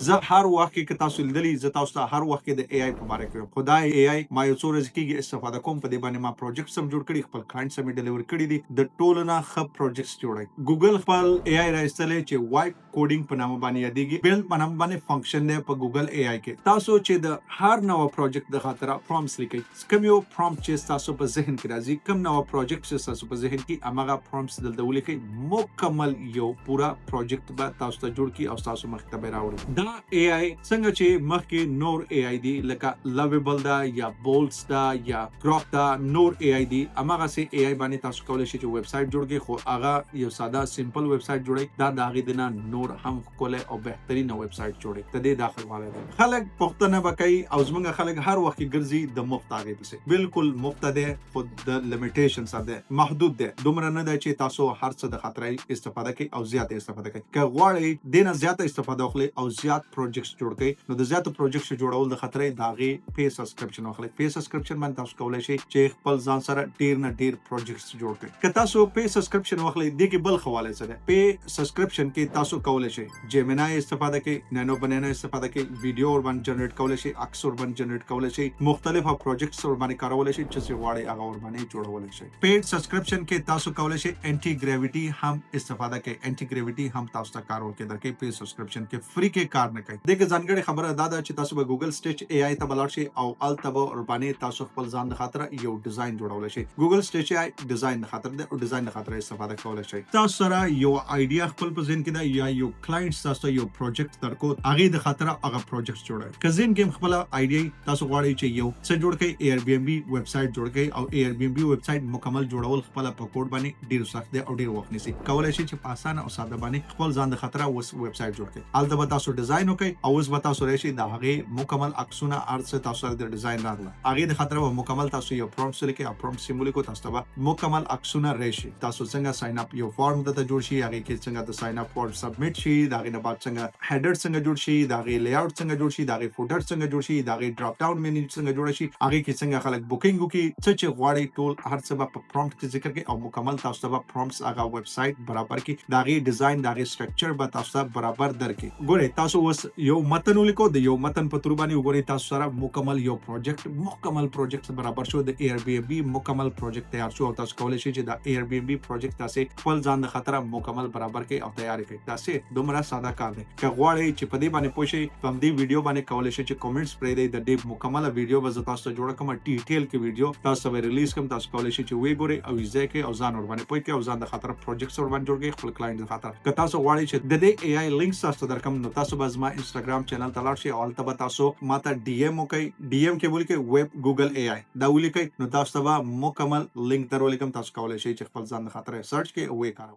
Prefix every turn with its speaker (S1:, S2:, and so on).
S1: زه هر وخت کې تاسو لیدلی زه تاسو ته هر وخت کې د AI په باره کې خدای AI ما یو څو ورځې کېږي استفاده کوم په دې باندې ما پروجیکټ سم جوړ کړي خپل کلاینټ سم ډیلیور کړي دي د ټولو نه ښه پروجیکټس جوړي ګوګل خپل AI راایستلی چې وایب کوډینګ په نامه باندې یادېږي بلډ په نامه باندې فنکشن دی په ګوګل AI کې تاسو چې د هر نوو پروجیکټ د خاطر پرومپټس لیکئ کوم یو پرومپټ چې تاسو په ذهن کې راځي کوم نوو پروجیکټ چې تاسو په ذهن کې هغه پرومپټس دلته ولیکئ مکمل یو پورا پروجیکټ به تاسو ته جوړ کړي او تاسو مخ ته به راوړي دا AI څنګه چې مخکې نور AI دي لکه لویبل دا یا بولز دا یا گراف دا نور AI دي امغه سي AI باندې تاسو کولای شئ چې ویب سټ جوړ کړئ خو هغه یو ساده سمپل ویب سټ جوړي دا د هغه دنه نور هم کوله او بهترین ویب سټ جوړي ته دې داخل والے دي خلک پښتنه وکي او زمونږ خلک هر وخت ګرځي د مفت هغه پسې بالکل مفت ده خو د لیمیټیشن سره ده محدود ده دومره نه ده چې تاسو هر څه د خطر استفاده کوي او زیات استفاده کوي که غواړئ دینه زیات استفاده وکړئ او زیات پروجیکټس جوړ کړئ نو د زیاتو پروجیکټس جوړول د خطرې داغه پی سبسکرپشن واخلئ پی سبسکرپشن باندې تاسو کولای شئ چې خپل ځان سره ډیر نه ډیر پروجیکټس جوړ کړئ که تاسو پی سبسکرپشن واخلئ د کې بل حواله سره پی سبسکرپشن کې تاسو کولای شئ جیمینای استفاده کړئ نانو بنانا استفاده کړئ ویډیو ور باندې جنریټ کولای شئ عکس ور باندې جنریټ کولای شئ مختلفه پروجیکټس ور باندې کارولای شئ چې غواړئ هغه ور باندې جوړولای شئ پیډ سبسکرپشن کې تاسو کولای شئ انټي ګریویټي هم استفاده کړئ انټي ګریویټي هم تاسو ته کار ورکړي درکې پی سبسکرپشن کې فری کې کار نه کوي دغه ځانګړي خبره دا ده چې تاسو به ګوګل سټیچ AI ته بلار شي او التبو وربانه تاسو خپل ځان د خاطر یو ډیزاین جوړول شي ګوګل سټیچ AI ډیزاین د خاطر د ډیزاین د خاطر استفاده کولای شي تاسو سره یو ایډیا خپل په ذهن کې دا یا یو کلاینټ تاسو یو پروجیکټ درکو هغه د خاطر هغه پروجیکټ جوړه کزین کې خپل ایډیا تاسو غواړئ چې یو څه جوړ کړئ Airbnb ویب سټ جوړ کړئ او Airbnb ویب سټ مکمل جوړول خپل په کوډ باندې ډیر سخت دی او ډیر وخت نیسي کولای شي چې په اسانه او ساده باندې خپل ځان د خاطر ویب سټ جوړ کړئ البته تاسو ډیزاین وکړئ او اوس به تاسو راشي دا هغه مکمل عکسونه ارڅ تاسو د ډیزاین راغله هغه د خاطر مکمل تاسو یو پرومپټ لیکئ او پرومپټ سیمبول کو تاسو ته مکمل عکسونه راشي تاسو څنګه ساين اپ یو فارم د جوړ شي هغه کې څنګه د ساين اپ فارم سبمیټ شي دا غي نه بعد څنګه هیډر څنګه جوړ شي دا غي لی اوټ څنګه جوړ شي دا غي فوټر څنګه جوړ شي دا غي ډراپ ډاون مینیو څنګه جوړ شي هغه کې څنګه خلک بوکینګ وکي چې غواړي ټول هر څه په پرومپټ کې ذکر کوي او مکمل تاسو ته پرومپټس هغه ویب سټ برابر کی دا غي ډیزاین دا غي سټرکچر به تاسو ته برابر درکې ګوره تاسو اوس یو متن ولیکو د یو متن په تور باندې وګورئ تاسو سره مکمل یو مکمل پروجیکټ برابر شو د Airbnb مکمل پروجیکټ تیار شو او تاسو کولای شئ چې د Airbnb پروجیکټ تاسو خپل ځان د خطر مکمل برابر کړئ او تیار کړئ تاسو دومره ساده کار دی که غواړئ چې په دې باندې پوه شئ په دې ویډیو باندې کولای شئ چې کمنټس پرې دی د دې مکمل ویډیو به تاسو ته جوړ کوم ډیټیل کې ویډیو تاسو به ریلیز کوم تاسو کولای شئ چې وی ګورئ او یې ځکه او ځان ور باندې پوه کړئ او ځان د خطر پروجیکټ ور باندې جوړ کړئ خپل کلاینټ د خطر که تاسو غواړئ چې د دې AI لینکس تاسو درکم نو تاسو به زما انستګرام چینل ته لاړ شئ او البته تاسو ماته DM وکړئ DM کې ولیکئ ویب ګوګل AI دا ولیکئ نو تاسو ته مکمل لینک در ولیکم تاسو کولای شئ چې خپل ځان د خطر سرچ کړئ او وی کاروئ